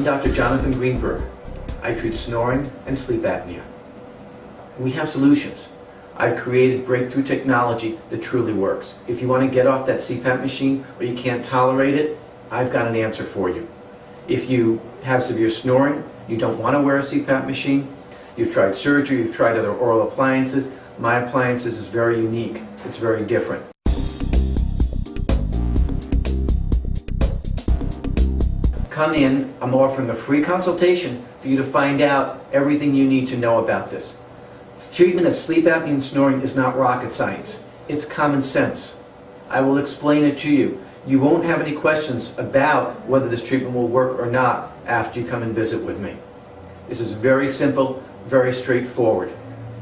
I'm Dr. Jonathan Greenburg. I treat snoring and sleep apnea. We have solutions. I've created breakthrough technology that truly works. If you want to get off that CPAP machine or you can't tolerate it, I've got an answer for you. If you have severe snoring, you don't want to wear a CPAP machine, you've tried surgery, you've tried other oral appliances, my appliances is very unique. It's very different. Come in, I'm offering a free consultation for you to find out everything you need to know about this. Treatment of sleep apnea and snoring is not rocket science. It's common sense. I will explain it to you. You won't have any questions about whether this treatment will work or not after you come and visit with me. This is very simple, very straightforward.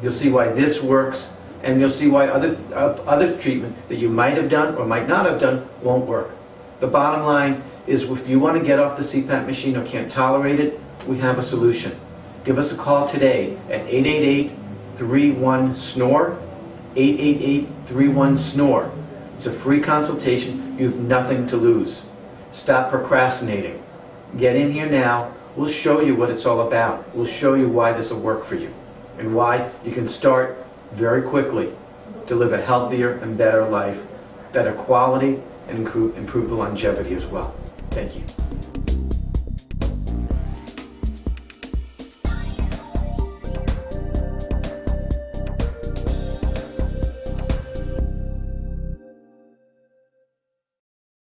You'll see why this works, and you'll see why other treatment that you might have done or might not have done won't work. The bottom line is, if you want to get off the CPAP machine or can't tolerate it, we have a solution. Give us a call today at 888-31-SNORE, 888-31-SNORE. It's a free consultation. You have nothing to lose. Stop procrastinating. Get in here now. We'll show you what it's all about. We'll show you why this will work for you and why you can start very quickly to live a healthier and better life, better quality, and improve the longevity as well. Thank you.